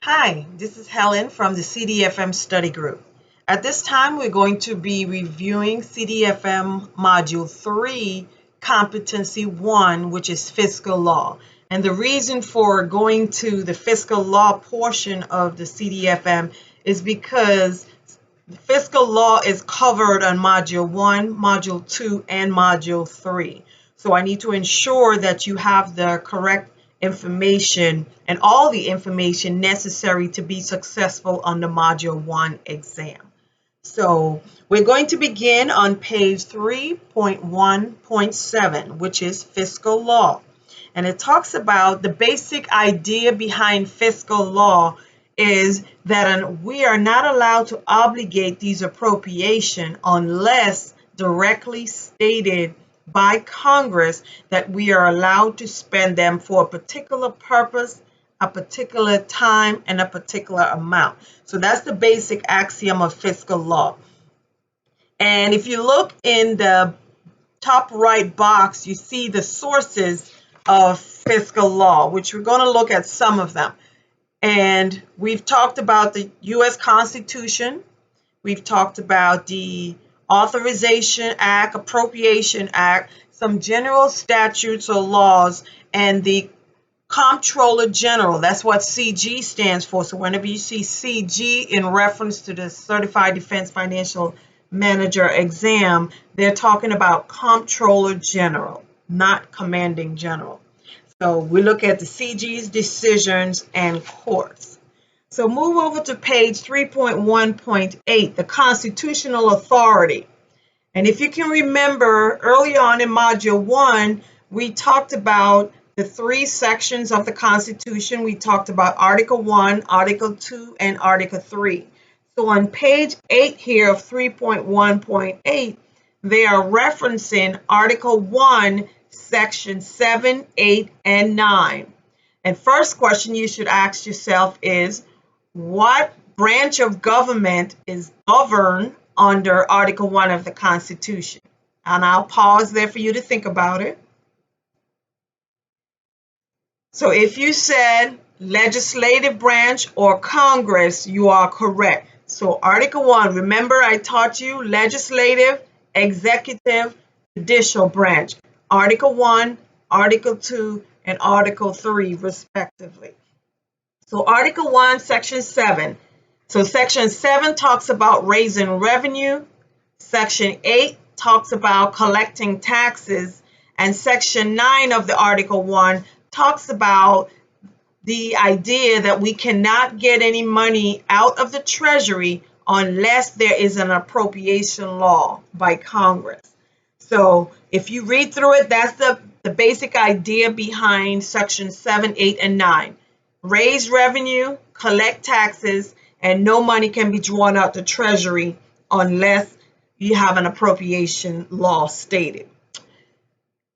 Hi, this is Helen from the CDFM study group. At this time, we're going to be reviewing CDFM Module 3, Competency 1, which is Fiscal Law. And the reason for going to the Fiscal Law portion of the CDFM is because Fiscal Law is covered on Module 1, Module 2, and Module 3. So I need to ensure that you have the correct information and all the information necessary to be successful on the Module 1 exam. So we're going to begin on page 3.1.7, which is Fiscal Law. And it talks about the basic idea behind fiscal law is that we are not allowed to obligate these appropriations unless directly stated by Congress that we are allowed to spend them for a particular purpose, a particular time, and a particular amount. So that's the basic axiom of fiscal law. And if you look in the top right box, you see the sources of fiscal law, which we're going to look at some of them. And we've talked about the U.S. Constitution. We've talked about the Authorization Act, Appropriation Act, some general statutes or laws, and the Comptroller General. That's what CG stands for. So whenever you see CG in reference to the Certified Defense Financial Manager exam, they're talking about Comptroller General, not Commanding General. So we look at the CG's decisions and courts. So move over to page 3.1.8, the constitutional authority. And if you can remember, early on in Module 1, we talked about the three sections of the Constitution. We talked about Article 1, Article 2, and Article 3. So on page 8 here of 3.1.8, they are referencing Article 1, Section 7, 8, and 9. And first question you should ask yourself is, what branch of government is governed under Article 1 of the Constitution? And I'll pause there for you to think about it. So if you said legislative branch or Congress, you are correct. So Article 1, remember I taught you legislative, executive, judicial branch. Article 1, Article 2, and Article 3, respectively. So Article 1, Section 7. So Section 7 talks about raising revenue. Section 8 talks about collecting taxes. And Section 9 of the Article 1 talks about the idea that we cannot get any money out of the Treasury unless there is an appropriation law by Congress. So if you read through it, that's the basic idea behind Section 7, 8, and 9. Raise revenue, collect taxes, and no money can be drawn out the Treasury unless you have an appropriation law stated.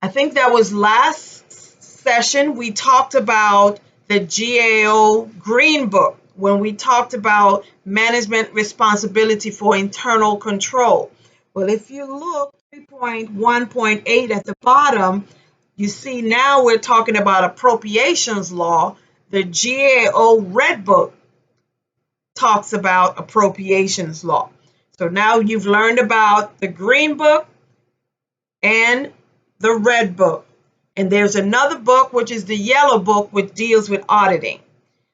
I think that was last session. We talked about the GAO Green Book when we talked about management responsibility for internal control. Well, if you look 3.1.8 at the bottom, you see now we're talking about appropriations law. The GAO Red Book talks about appropriations law. So now you've learned about the Green Book and the Red Book. And there's another book, which is the Yellow Book, which deals with auditing.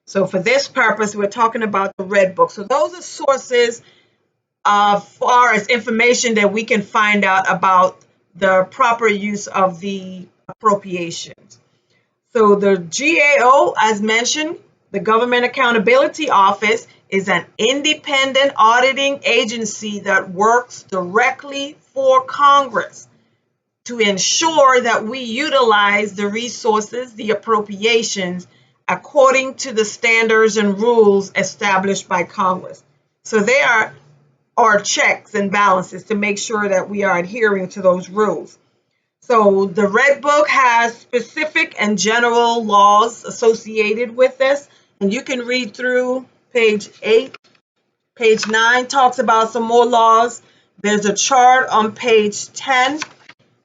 So for this purpose, we're talking about the Red Book. So those are sources as far as information that we can find out about the proper use of the appropriations. So the GAO, as mentioned, the Government Accountability Office, is an independent auditing agency that works directly for Congress to ensure that we utilize the resources, the appropriations, according to the standards and rules established by Congress. So they are checks and balances to make sure that we are adhering to those rules. So the Red Book has specific and general laws associated with this, and you can read through page 8. Page 9 talks about some more laws. There's a chart on page 10,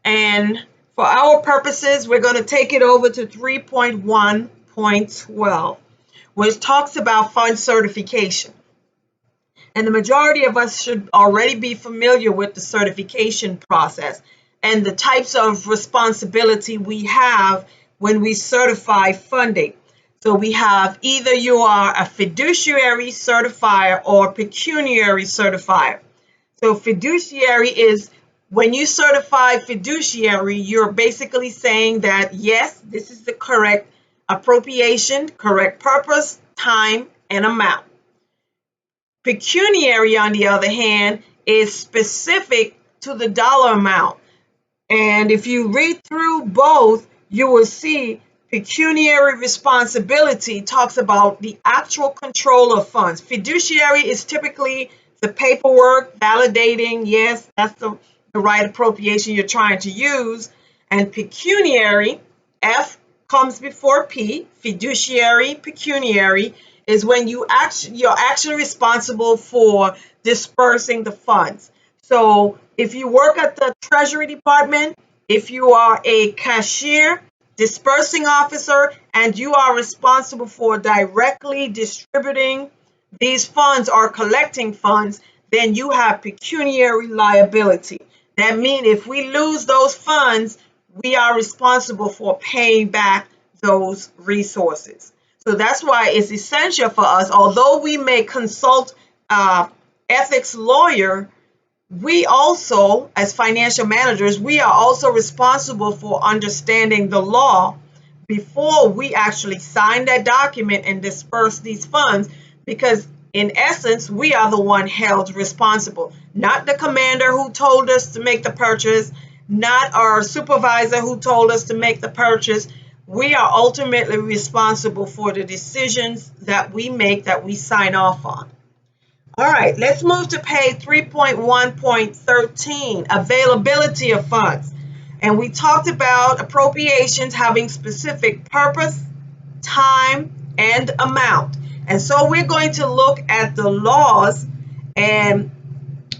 and for our purposes, we're going to take it over to 3.1.12, which talks about fund certification. And the majority of us should already be familiar with the certification process and the types of responsibility we have when we certify funding. So we have either you are a fiduciary certifier or pecuniary certifier. So fiduciary is when you certify fiduciary, you're basically saying that, yes, this is the correct appropriation, correct purpose, time, and amount. Pecuniary, on the other hand, is specific to the dollar amount. And if you read through both, you will see pecuniary responsibility talks about the actual control of funds. Fiduciary is typically the paperwork validating, yes, that's the right appropriation you're trying to use. And pecuniary, F comes before P, fiduciary, pecuniary, is when you're actually responsible for dispersing the funds. So if you work at the Treasury Department, if you are a cashier, dispersing officer, and you are responsible for directly distributing these funds or collecting funds, then you have pecuniary liability. That means if we lose those funds, we are responsible for paying back those resources. So that's why it's essential for us, although we may consult ethics lawyer, we also, as financial managers, we are also responsible for understanding the law before we actually sign that document and disperse these funds, because in essence, we are the one held responsible, not the commander who told us to make the purchase, not our supervisor who told us to make the purchase. We are ultimately responsible for the decisions that we make, that we sign off on. All right, let's move to page 3.1.13, availability of funds. And we talked about appropriations having specific purpose, time, and amount. And so we're going to look at the laws and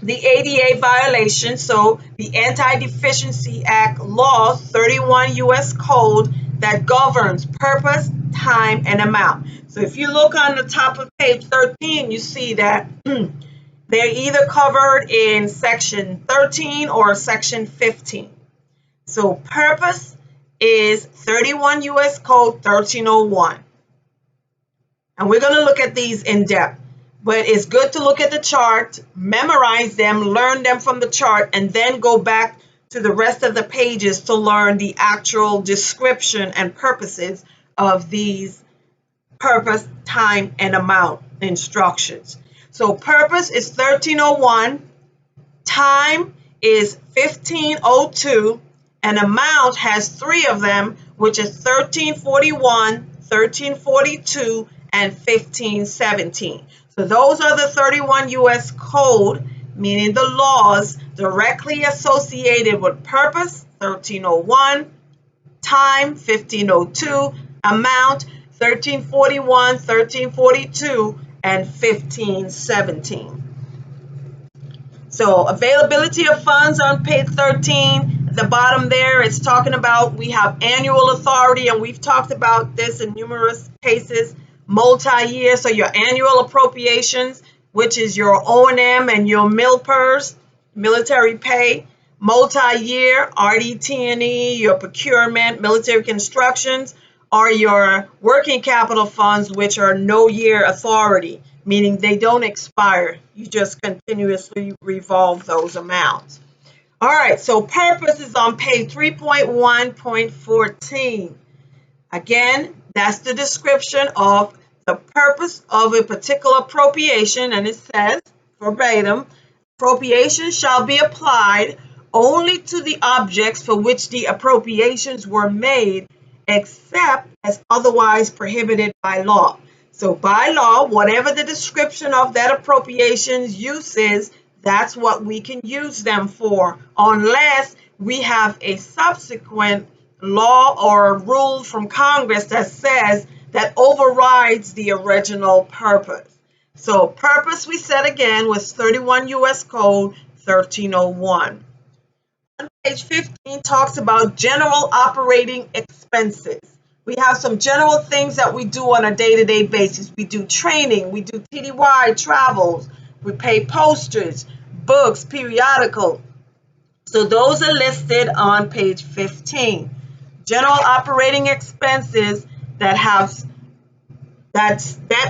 the ADA violation. So the Anti-Deficiency Act law, 31 U.S. Code, that governs purpose, time, and amount. So if you look on the top of page 13, you see that they're either covered in section 13 or section 15. So purpose is 31 U.S. Code 1301. And we're going to look at these in depth. But it's good to look at the chart, memorize them, learn them from the chart, and then go back to the rest of the pages to learn the actual description and purposes of these purpose, time, and amount instructions. So purpose is 1301, time is 1502, and amount has three of them, which is 1341, 1342, and 1517. So those are the 31 U.S. Code, meaning the laws directly associated with purpose, 1301, time, 1502, amount, 1341, 1342, and 1517. So availability of funds on page 13, at the bottom there, it's talking about we have annual authority, and we've talked about this in numerous cases. Multi-year, so your annual appropriations, which is your O&M and your MILPERS, military pay. Multi-year, RDT&E, your procurement, military constructions, or your working capital funds, which are no-year authority, meaning they don't expire. You just continuously revolve those amounts. All right, so purpose is on page 3.1.14. Again, that's the description of the purpose of a particular appropriation, and it says verbatim, appropriation shall be applied only to the objects for which the appropriations were made, except as otherwise prohibited by law. So by law, whatever the description of that appropriation's use is, that's what we can use them for, unless we have a subsequent law or rule from Congress that says that overrides the original purpose. So purpose, we said again, was 31 U.S. Code 1301. On page 15 talks about general operating expenses. We have some general things that we do on a day-to-day basis. We do training, we do TDY travels, we pay postage, books, periodical. So those are listed on page 15. General operating expenses that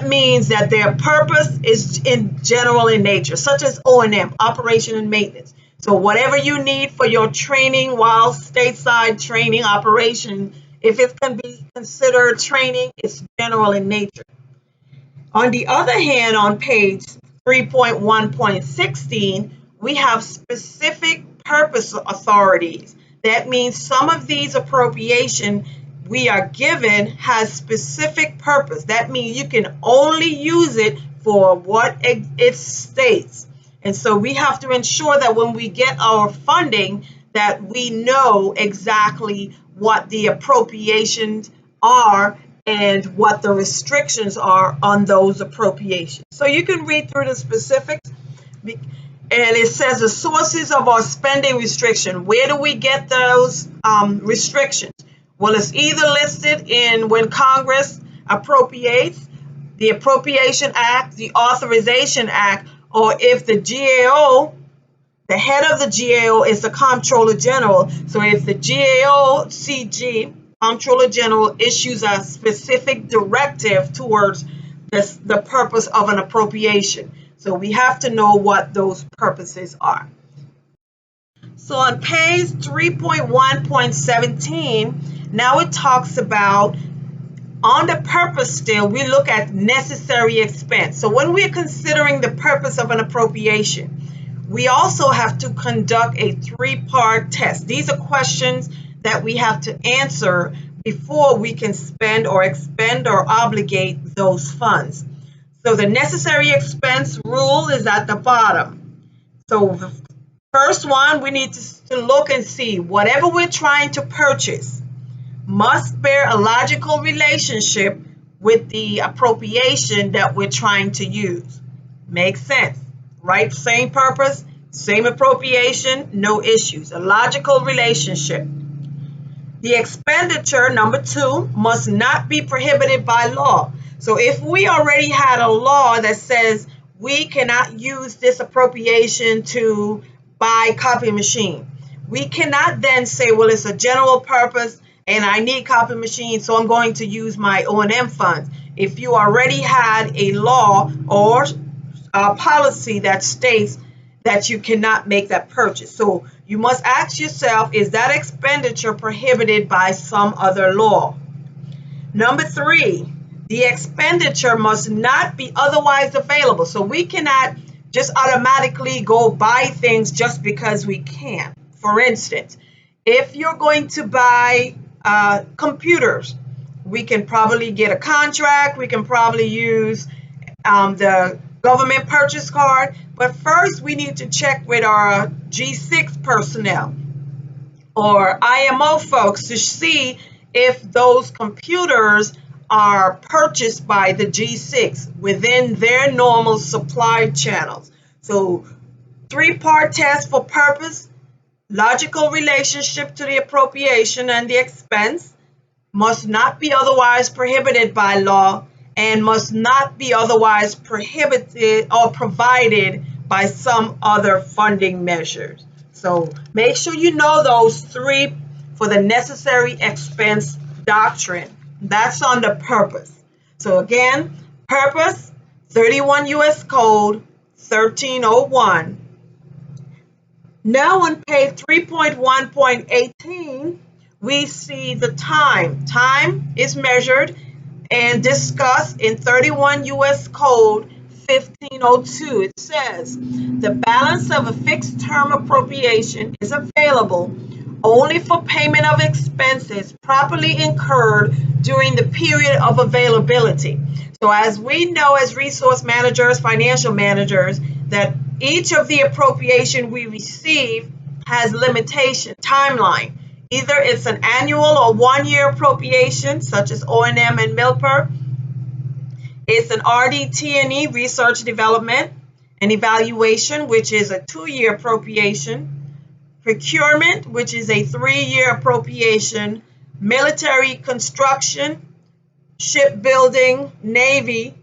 means that their purpose is in general in nature, such as O&M, operation and maintenance. So whatever you need for your training while stateside training operation, if it can be considered training, it's general in nature. On the other hand, on page 3.1.16, we have specific purpose authorities. That means some of these appropriation we are given has specific purpose. That means you can only use it for what it states. And so we have to ensure that when we get our funding, that we know exactly what the appropriations are and what the restrictions are on those appropriations. So you can read through the specifics. And it says the sources of our spending restriction. Where do we get those restrictions? Well, it's either listed in when Congress appropriates, the Appropriation Act, the Authorization Act, or if the GAO, the head of the GAO is the Comptroller General. So if the GAO CG, Comptroller General, issues a specific directive towards the purpose of an appropriation. So we have to know what those purposes are. So on page 3.1.17, now it talks about, on the purpose still, we look at necessary expense. So when we're considering the purpose of an appropriation, we also have to conduct a three-part test. These are questions that we have to answer before we can spend or expend or obligate those funds. So the necessary expense rule is at the bottom. So the first one, we need to look and see whatever we're trying to purchase must bear a logical relationship with the appropriation that we're trying to use. Makes sense, right? Same purpose, same appropriation, no issues. A logical relationship. The expenditure, number 2, must not be prohibited by law. So if we already had a law that says we cannot use this appropriation to buy copy machine, we cannot then say, well, it's a general purpose and I need copy machines, so I'm going to use my O&M funds. If you already had a law or a policy that states that you cannot make that purchase. So you must ask yourself, is that expenditure prohibited by some other law? Number 3, the expenditure must not be otherwise available. So we cannot just automatically go buy things just because we can. For instance, if you're going to buy computers, we can probably get a contract, we can probably use the government purchase card, but first we need to check with our G6 personnel or IMO folks to see if those computers are purchased by the G6 within their normal supply channels. So 3-part test for purpose, logical relationship to the appropriation and the expense, must not be otherwise prohibited by law, and must not be otherwise prohibited or provided by some other funding measures. So make sure you know those 3 for the necessary expense doctrine. That's on the purpose. So again, purpose, 31 U.S. Code 1301. Now on page 3.1.18, we see the time. Time is measured and discussed in 31 U.S. Code 1502. It says, the balance of a fixed term appropriation is available only for payment of expenses properly incurred during the period of availability. So as we know as resource managers, financial managers, that each of the appropriation we receive has limitation, timeline. Either it's an annual or 1-year appropriation, such as O&M and MILPER. It's an RDT&E, research development and evaluation, which is a 2-year appropriation. Procurement, which is a 3-year appropriation. military construction, shipbuilding, Navy,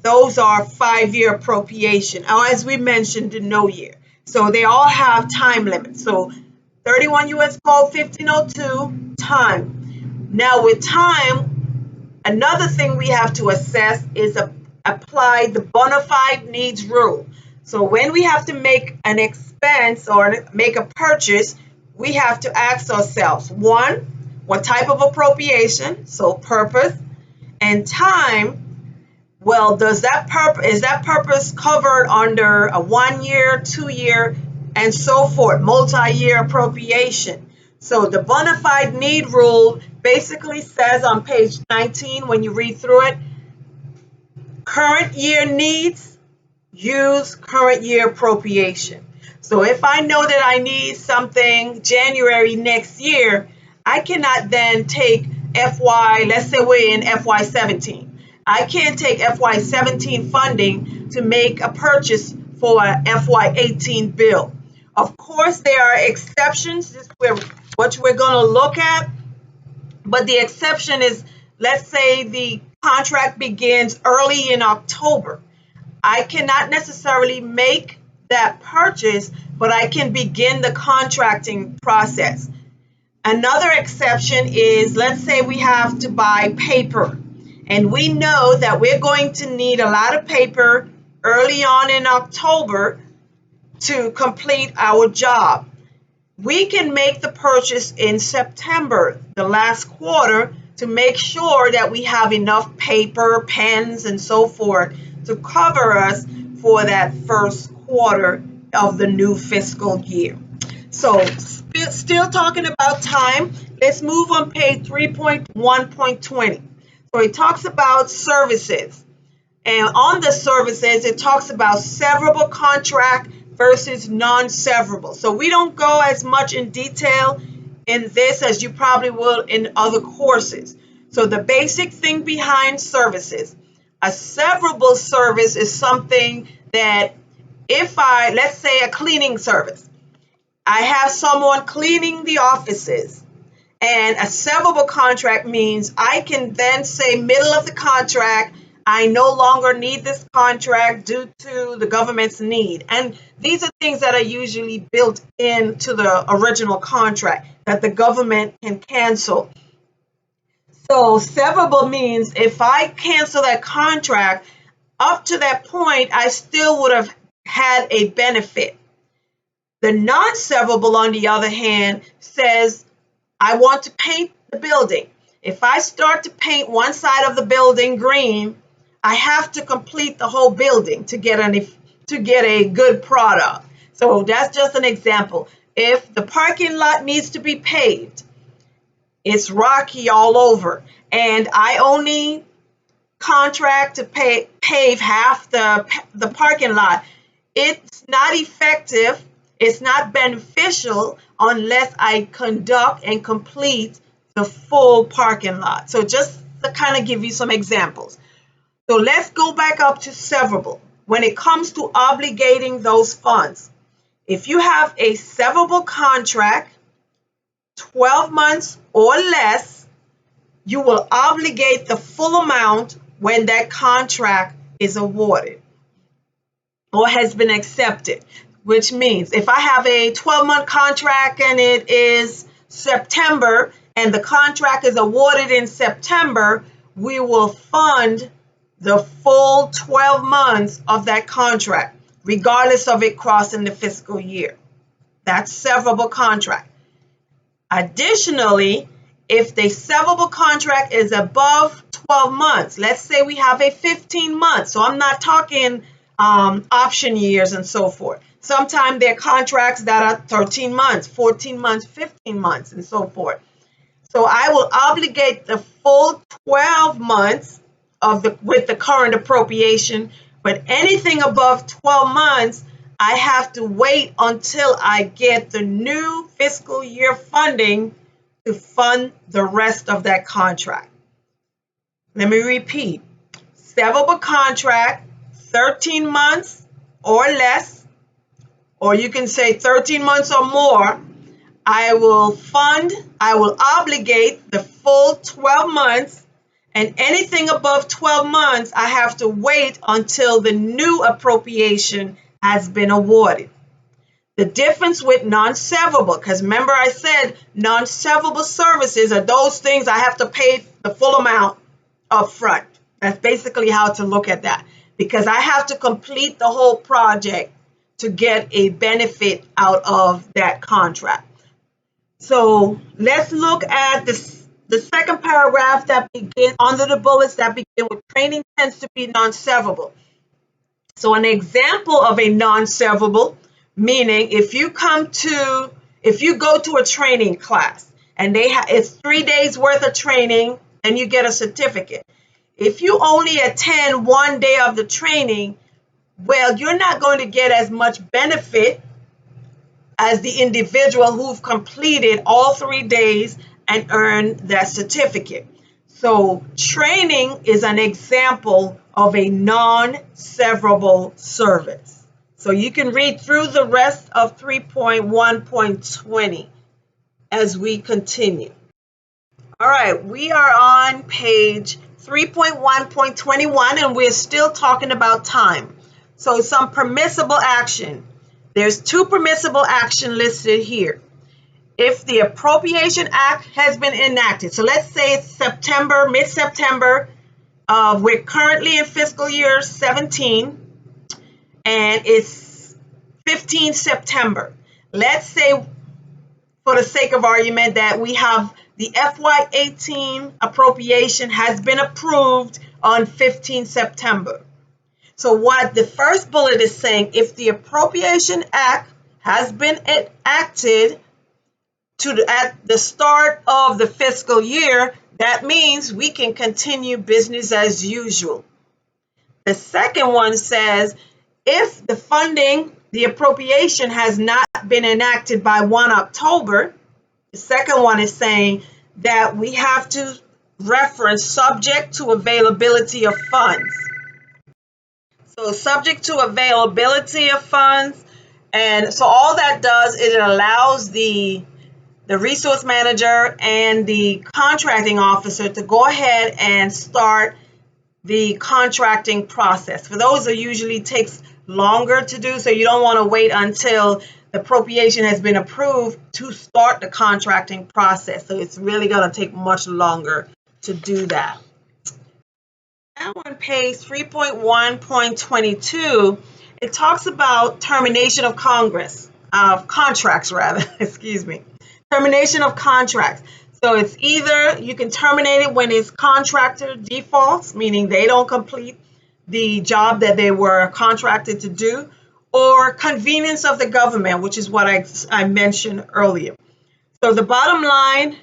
those are 5-year appropriation, or as we mentioned, the no year. So they all have time limits. So 31 U.S. Code 1502, time. Now with time, another thing we have to assess is apply the bona fide needs rule. So when we have to make an expense or make a purchase, we have to ask ourselves, one, what type of appropriation, so purpose, and time. Well, is that purpose covered under a 1 year, 2 year, and so forth, multi-year appropriation? So the bona fide need rule basically says on page 19, when you read through it, current year needs, use current year appropriation. So if I know that I need something January next year, I cannot then take let's say we're in FY17. I can't take FY17 funding to make a purchase for a FY18 bill. Of course, there are exceptions. This is what we're going to look at. But the exception is, let's say the contract begins early in October. I cannot necessarily make that purchase, but I can begin the contracting process. Another exception is, let's say we have to buy paper, and we know that we're going to need a lot of paper early on in October to complete our job. We can make the purchase in September, the last quarter, to make sure that we have enough paper, pens, and so forth to cover us for that first quarter of the new fiscal year. So still talking about time, let's move on page 3.1.20. So it talks about services. And on the services, it talks about severable contract versus non-severable. So we don't go as much in detail in this as you probably will in other courses. So the basic thing behind services, a severable service is something that let's say a cleaning service, I have someone cleaning the offices, and a severable contract means I can then say middle of the contract, I no longer need this contract due to the government's need. And these are things that are usually built into the original contract that the government can cancel. So severable means if I cancel that contract, up to that point, I still would have had a benefit. The non-severable, on the other hand, says I want to paint the building. If I start to paint one side of the building green, I have to complete the whole building to get a good product. So that's just an example. If the parking lot needs to be paved, it's rocky all over, and I only contract to pave half the parking lot, it's not effective, it's not beneficial unless I conduct and complete the full parking lot. So just to kind of give you some examples. So let's go back up to severable. When it comes to obligating those funds, if you have a severable contract, 12 months or less, you will obligate the full amount when that contract is awarded or has been accepted, which means if I have a 12-month contract and it is September and the contract is awarded in September, we will fund the full 12 months of that contract, regardless of it crossing the fiscal year. That's severable contract. Additionally, if the severable contract is above 12 months, let's say we have a 15 months, so I'm not talking option years and so forth. Sometimes there are contracts that are 13 months, 14 months, 15 months, and so forth. So I will obligate the full 12 months with the current appropriation, but anything above 12 months, I have to wait until I get the new fiscal year funding to fund the rest of that contract. Let me repeat. Severable contract, 13 months or less, or you can say 13 months or more, I will obligate the full 12 months, and anything above 12 months, I have to wait until the new appropriation has been awarded. The difference with non-severable, because remember I said non-severable services are those things I have to pay the full amount up front. That's basically how to look at that, because I have to complete the whole project to get a benefit out of that contract. So let's look at the second paragraph that begins under the bullets that begin with training tends to be non-severable. So an example of a non-severable, meaning if you go to a training class and it's 3 days worth of training and you get a certificate. If you only attend 1 day of the training, well, you're not going to get as much benefit as the individual who've completed all 3 days and earned that certificate. So training is an example of a non-severable service. So you can read through the rest of 3.1.20 as we continue. All right, we are on page 3.1.21 and we're still talking about time. So some permissible action. There's 2 permissible action listed here. If the Appropriation Act has been enacted, so let's say it's September, mid-September, we're currently in fiscal year 17, and it's 15 September. Let's say, for the sake of argument, that we have the FY18 appropriation has been approved on 15 September. So what the first bullet is saying, if the Appropriation Act has been enacted at the start of the fiscal year, that means we can continue business as usual. The second one says, if the funding, the appropriation has not been enacted by 1 October, the second one is saying that we have to reference subject to availability of funds. So subject to availability of funds, and so all that does is it allows the resource manager and the contracting officer to go ahead and start the contracting process. For those, it usually takes longer to do, so you don't want to wait until the appropriation has been approved to start the contracting process. So it's really going to take much longer to do that. Now on page 3.1.22, it talks about termination of contracts, excuse me. Termination of contracts. So it's either you can terminate it when it's contractor defaults, meaning they don't complete the job that they were contracted to do, or convenience of the government, which is what I mentioned earlier. So the bottom line,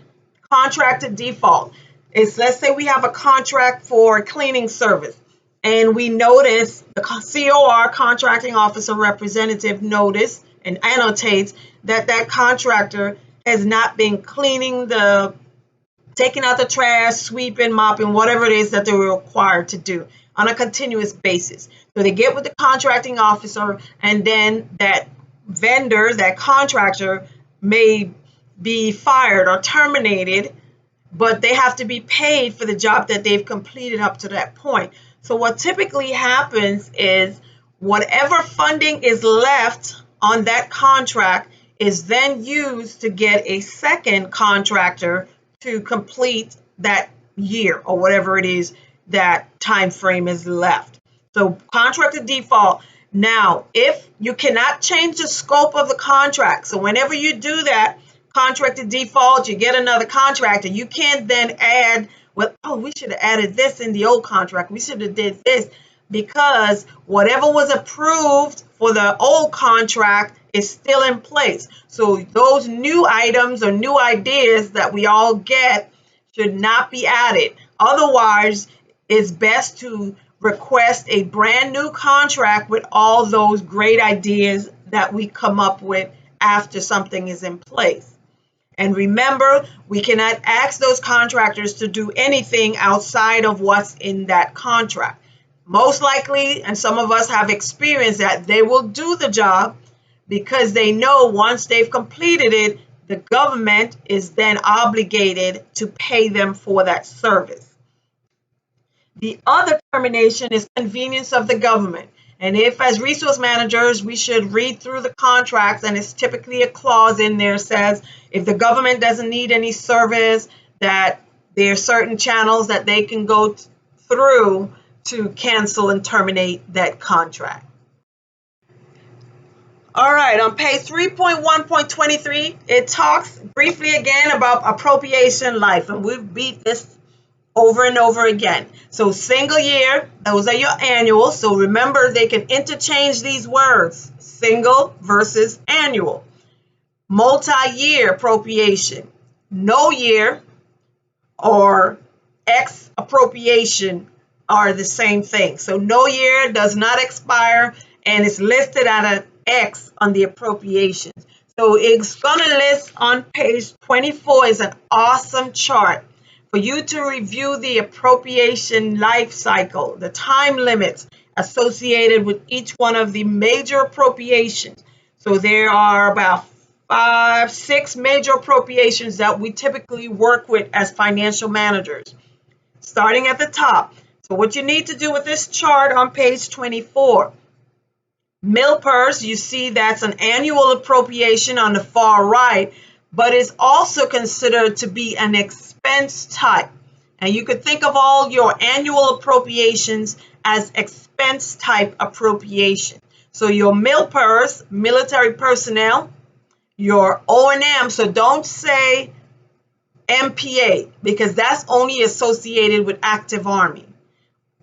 contractor default, is let's say we have a contract for cleaning service, and we notice the COR, contracting officer representative, notice and annotates that contractor has not been cleaning taking out the trash, sweeping, mopping, whatever it is that they were required to do on a continuous basis. So they get with the contracting officer, and then that vendor, that contractor, may be fired or terminated, but they have to be paid for the job that they've completed up to that point. So what typically happens is whatever funding is left on that contract is then used to get a second contractor to complete that year or whatever it is that time frame is left. So contractor default. Now, if you cannot change the scope of the contract, so whenever you do that, contractor default, you get another contractor, you can't then add, well, oh, we should have added this in the old contract. We should have did this, because whatever was approved for the old contract is still in place. So those new items or new ideas that we all get should not be added. Otherwise, it's best to request a brand new contract with all those great ideas that we come up with after something is in place. And remember, we cannot ask those contractors to do anything outside of what's in that contract. Most likely, and some of us have experienced that, they will do the job because they know once they've completed it, the government is then obligated to pay them for that service. The other termination is convenience of the government. And if, as resource managers, we should read through the contracts, and it's typically a clause in there says if the government doesn't need any service, that there are certain channels that they can go through to cancel and terminate that contract. All right, on page 3.1.23, it talks briefly again about appropriation life, and we've beat this over and over again. So single year, those are your annual. So remember, they can interchange these words, single versus annual. Multi-year appropriation, no year or X appropriation are the same thing. So no year does not expire, and it's listed at an X on the appropriations. So it's going to list on page 24 is an awesome chart for you to review the appropriation life cycle, the time limits associated with each one of the major appropriations. So there are about 5, 6 major appropriations that we typically work with as financial managers, starting at the top. So what you need to do with this chart on page 24, MILPERS, you see that's an annual appropriation on the far right, but it's also considered to be an expense type. And you could think of all your annual appropriations as expense type appropriation. So your MILPERS, military personnel, your O&M, so don't say MPA because that's only associated with active Army.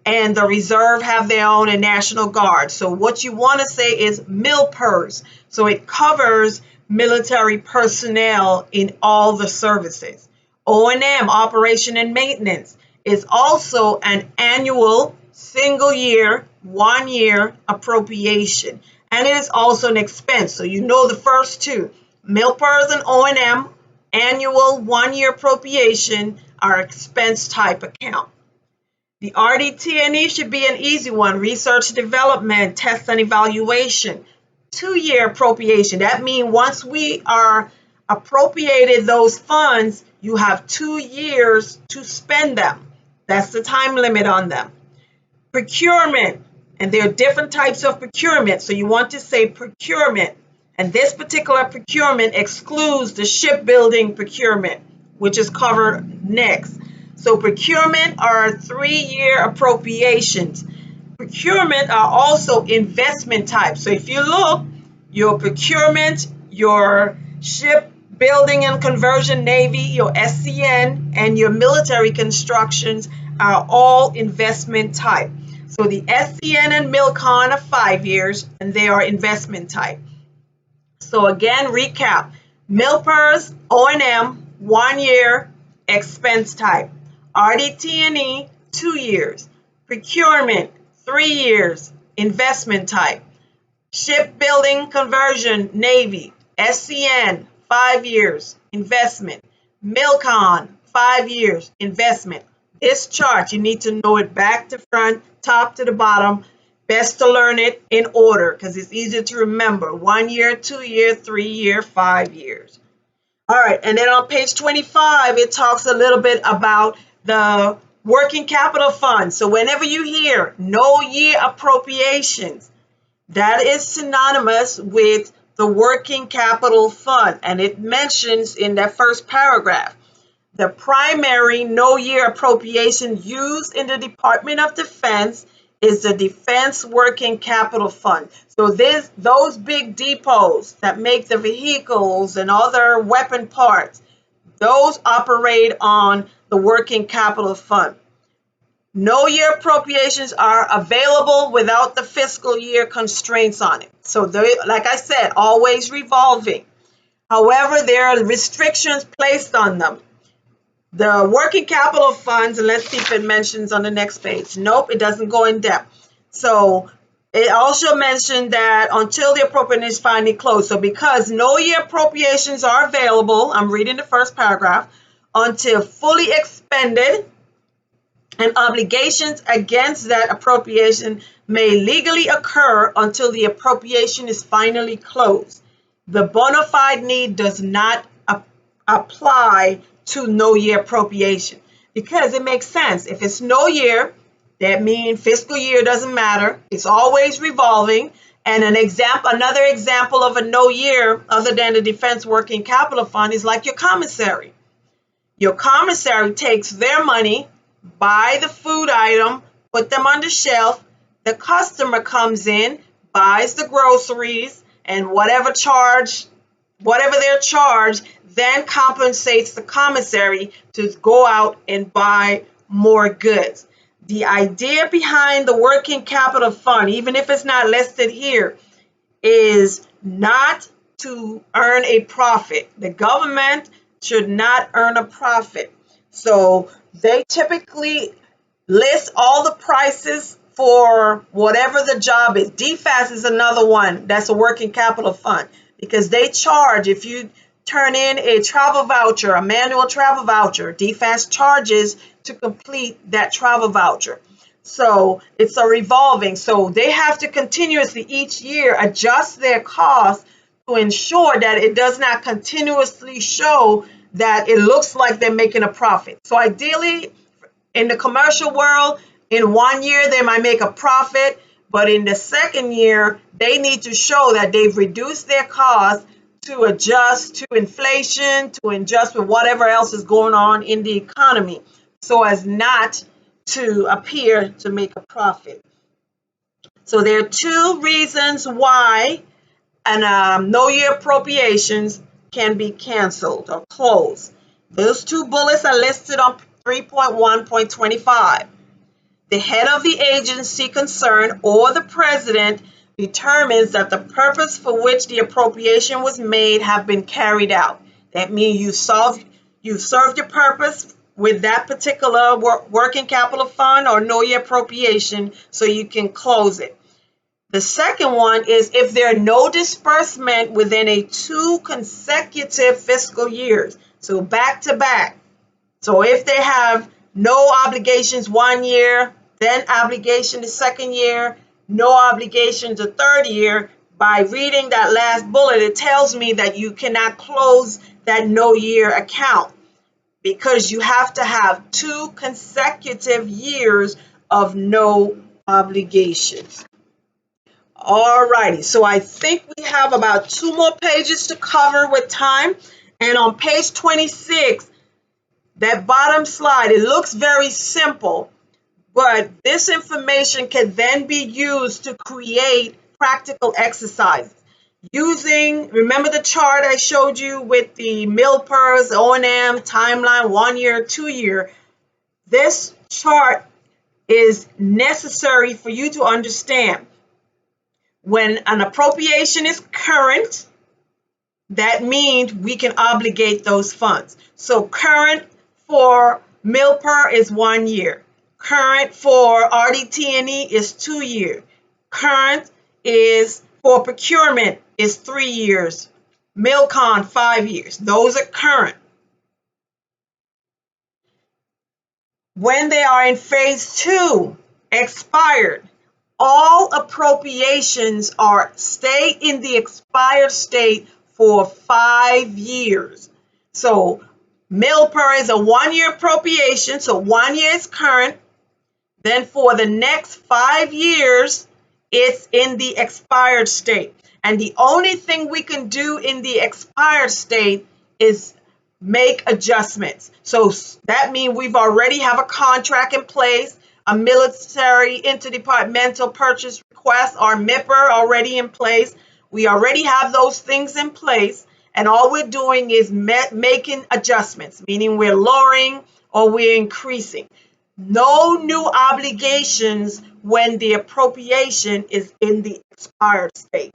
And the reserve have their own, and National Guard. So what you want to say is MILPERS. So it covers military personnel in all the services. O&M, operation and maintenance, is also an annual, single year, 1 year appropriation. And it is also an expense. So you know the first two, MILPERS and O&M, annual 1 year appropriation, are expense type account. The RDT&E should be an easy one. Research, development, test and evaluation. 2 year appropriation. That means once we are appropriated those funds, you have 2 years to spend them. That's the time limit on them. Procurement. And there are different types of procurement. So you want to say procurement. And this particular procurement excludes the shipbuilding procurement, which is covered next. So procurement are 3 year appropriations. Procurement are also investment types. So if you look, your procurement, your shipbuilding and conversion, Navy, your SCN, and your military constructions are all investment type. So the SCN and MILCON are 5 years, and they are investment type. So again, recap, MILPERS, O&M, 1 year, expense type. RDT&E, 2 years. Procurement, 3 years, investment type. Shipbuilding conversion, Navy, SCN, 5 years, investment. MILCON, 5 years, investment. This chart, you need to know it back to front, top to the bottom. Best to learn it in order because it's easier to remember. 1 year, 2 year, 3 year, 5 years. All right, and then on page 25, it talks a little bit about the working capital fund. So whenever you hear no year appropriations, that is synonymous with the working capital fund. And it mentions in that first paragraph, the primary no year appropriation used in the Department of Defense is the Defense Working Capital Fund. So those big depots that make the vehicles and other weapon parts, those operate on the Working Capital Fund. No year appropriations are available without the fiscal year constraints on it. So they, like I said, always revolving. However, there are restrictions placed on them. The working capital funds, and let's see if it mentions on the next page. Nope, it doesn't go in depth. So it also mentioned that until the appropriation is finally closed. So because no year appropriations are available, I'm reading the first paragraph, until fully expended, and obligations against that appropriation may legally occur until the appropriation is finally closed. The bona fide need does not apply to no year appropriation, because it makes sense. If it's no year, that means fiscal year doesn't matter. It's always revolving. And another example of a no year other than the Defense Working Capital Fund is like your commissary. Your commissary takes their money, buy the food item, put them on the shelf. The customer comes in, buys the groceries, and whatever they're charged, then compensates the commissary to go out and buy more goods. The idea behind the working capital fund, even if it's not listed here, is not to earn a profit. The government should not earn a profit. So they typically list all the prices for whatever the job is. DFAS is another one that's a working capital fund, because they charge, if you turn in a travel voucher, a manual travel voucher, DFAS charges to complete that travel voucher. So it's a revolving. So they have to continuously each year adjust their costs to ensure that it does not continuously show that it looks like they're making a profit. So ideally, in the commercial world, in 1 year, they might make a profit, but in the second year, they need to show that they've reduced their costs to adjust to inflation, to adjust with whatever else is going on in the economy, so as not to appear to make a profit. So there are two reasons why no year appropriations can be canceled or closed. Those two bullets are listed on 3.1.25. The head of the agency concerned or the president determines that the purpose for which the appropriation was made have been carried out. That means you served your purpose with that particular working capital fund or no year appropriation, so you can close it. The second one is if there are no disbursement within a 2 consecutive fiscal years, so back to back. So if they have no obligations 1 year, then obligation the second year, no obligation the third year, by reading that last bullet, it tells me that you cannot close that no year account, because you have to have 2 consecutive years of no obligations. All righty, so I think we have about 2 more pages to cover with time. And on page 26, that bottom slide, it looks very simple, but this information can then be used to create practical exercises. Remember the chart I showed you with the MILPERS, O&M, timeline, 1 year, 2 year. This chart is necessary for you to understand. When an appropriation is current, that means we can obligate those funds. So current for MILPER is 1 year. Current for RDT&E is 2 years. Current is for procurement is 3 years. MILCON 5 years. Those are current. When they are in phase 2, expired, all appropriations stay in the expired state for 5 years. So MILPER is a 1 year appropriation, so 1 year is current. Then for the next 5 years, it's in the expired state. And the only thing we can do in the expired state is make adjustments. So that means we've already have a contract in place, a military interdepartmental purchase request or MIPR already in place. We already have those things in place, and all we're doing is making adjustments, meaning we're lowering or we're increasing. No new obligations when the appropriation is in the expired state.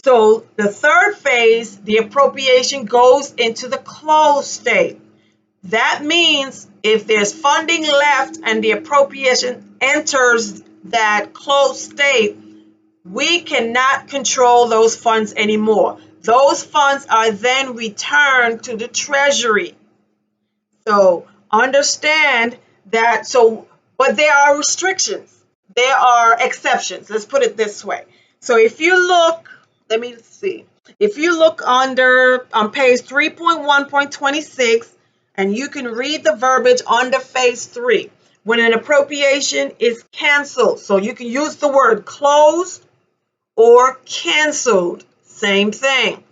So the third phase, the appropriation goes into the closed state. That means if there's funding left and the appropriation enters that closed state, we cannot control those funds anymore. Those funds are then returned to the Treasury. So understand that, but there are restrictions. There are exceptions. Let's put it this way. So if you look let me see. If you look under on page 3.1.26, and you can read the verbiage under phase 3, when an appropriation is canceled. So you can use the word closed or canceled. Same thing.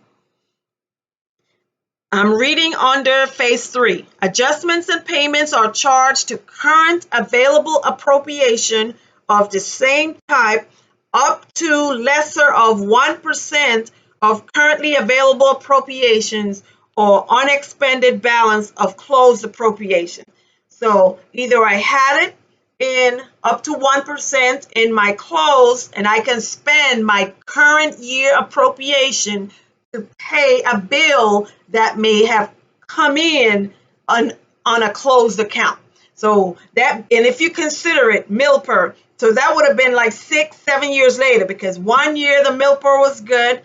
I'm reading under phase 3. Adjustments and payments are charged to current available appropriation of the same type up to lesser of 1% of currently available appropriations or unexpended balance of closed appropriation. So either I had it in up to 1% in my closed, and I can spend my current year appropriation to pay a bill that may have come in on a closed account. So that, and if you consider it MILPER, so that would have been like 6-7 years later, because 1 year the MILPER was good,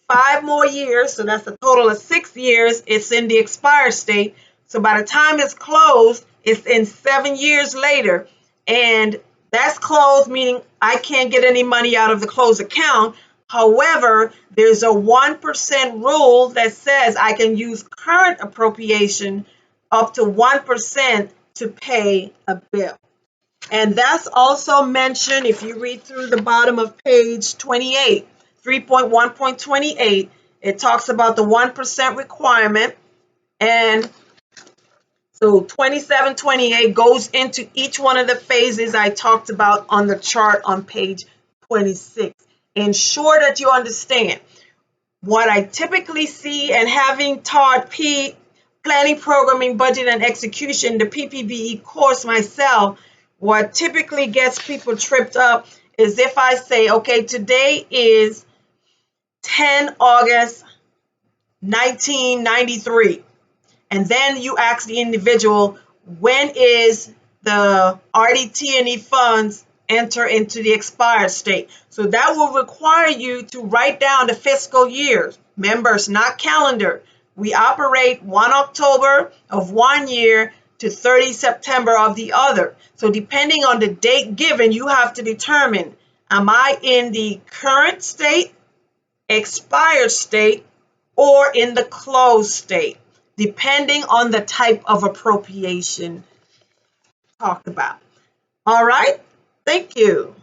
5 more years, so that's a total of 6 years, it's in the expired state. So by the time it's closed, it's in 7 years later, and that's closed, meaning I can't get any money out of the closed account. However, there's a 1% rule that says I can use current appropriation up to 1% to pay a bill. And that's also mentioned if you read through the bottom of page 28, 3.1.28. It talks about the 1% requirement. And so 2728 goes into each one of the phases I talked about on the chart on page 26. Ensure that you understand what I typically see, and having taught planning, programming, budget, and execution, the PPBE course myself, what typically gets people tripped up is if I say, okay, today is 10 August 1993. And then you ask the individual, when is the RDT&E funds enter into the expired state? So that will require you to write down the fiscal years. Remember, it's not calendar. We operate 1 October of 1 year to 30 September of the other. So depending on the date given, you have to determine, am I in the current state, expired state, or in the closed state, depending on the type of appropriation talked about. All right, thank you.